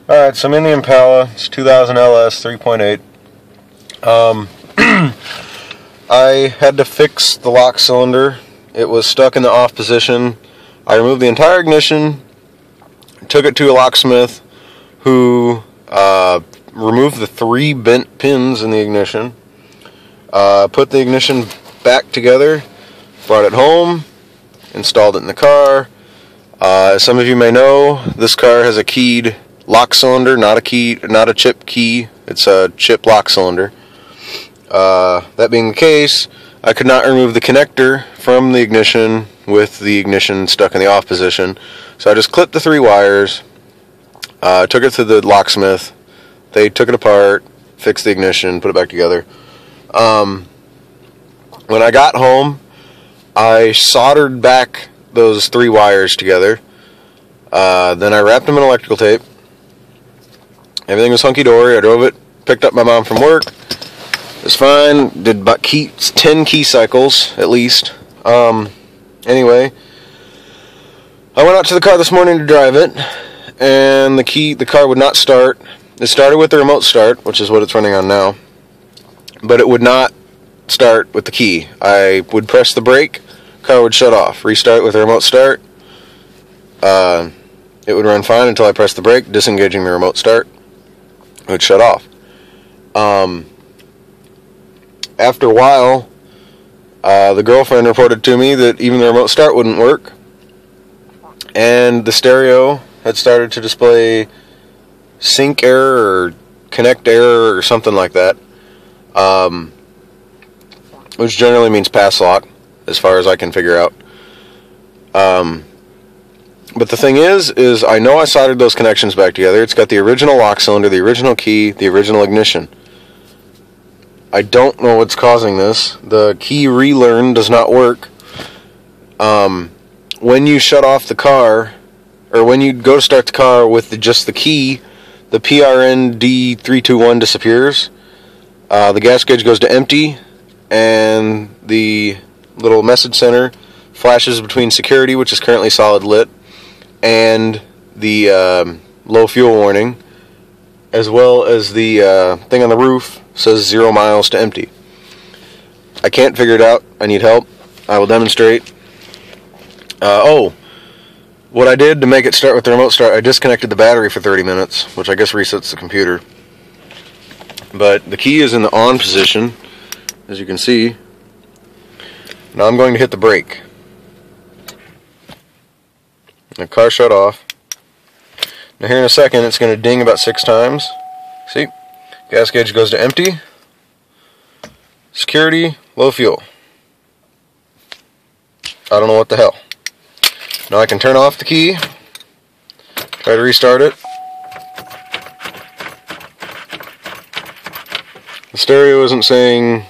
Alright, so I'm in the Impala. It's 2000 LS 3.8. I had to fix the lock cylinder. It was stuck in the off position. I removed the entire ignition, took it to a locksmith who removed the 3 bent pins in the ignition, put the ignition back together, brought it home, installed it in the car. As some of you may know, this car has a keyed lock cylinder, not a chip key. It's a chip lock cylinder. That being the case, I could not remove the connector from the ignition with the ignition stuck in the off position. So I just clipped the 3 wires, took it to the locksmith. They took it apart, fixed the ignition, put it back together. When I got home, I soldered back those 3 wires together. Then I wrapped them in electrical tape. Everything was hunky-dory. I drove it, picked up my mom from work. It was fine. Did about 10 key cycles, at least. Anyway, I went out to the car this morning to drive it, and the car would not start. It started with the remote start, which is what it's running on now, but it would not start with the key. I would press the brake, car would shut off. Restart with the remote start. It would run fine until I pressed the brake, disengaging the remote start. It would shut off. After a while, the girlfriend reported to me that even the remote start wouldn't work, and the stereo had started to display sync error or connect error or something like that, which generally means pass lock, as far as I can figure out. But the thing is I know I soldered those connections back together. It's got the original lock cylinder, the original key, the original ignition. I don't know what's causing this. The key relearn does not work. When you shut off the car, or when you go to start the car with just the key, the PRND321 disappears. The gas gauge goes to empty, and the little message center flashes between security, which is currently solid lit, and the low fuel warning, as well as the thing on the roof says 0 miles to empty. I can't figure it out. I need help. I will demonstrate. What I did to make it start with the remote start, I disconnected the battery for 30 minutes, which I guess resets the computer. But the key is in the on position, as you can see. Now I'm going to hit the brake. The car shut off. Now here in a second it's going to ding about 6 times. See? Gas gauge goes to empty. Security, low fuel. I don't know what the hell. Now I can turn off the key, try to restart it. The stereo isn't saying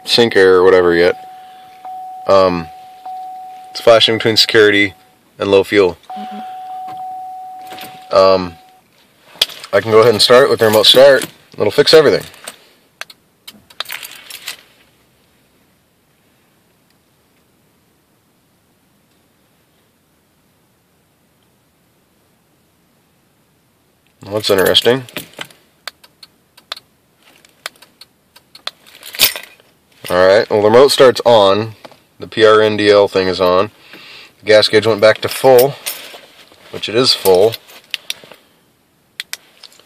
sync error or whatever yet. It's flashing between security and low fuel. I can go ahead and start with the remote start. It'll fix everything. Well, that's interesting. Alright, well the remote start's on. The PRNDL thing is on. The gas gauge went back to full, which it is full.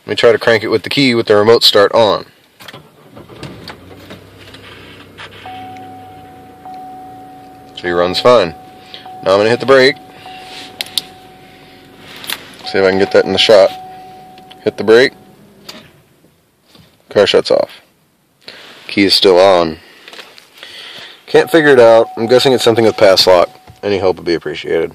Let me try to crank it with the key with the remote start on. So he runs fine. Now I'm going to hit the brake. See if I can get that in the shot. Hit the brake. Car shuts off. Key is still on. Can't figure it out. I'm guessing it's something with pass lock. Any help would be appreciated.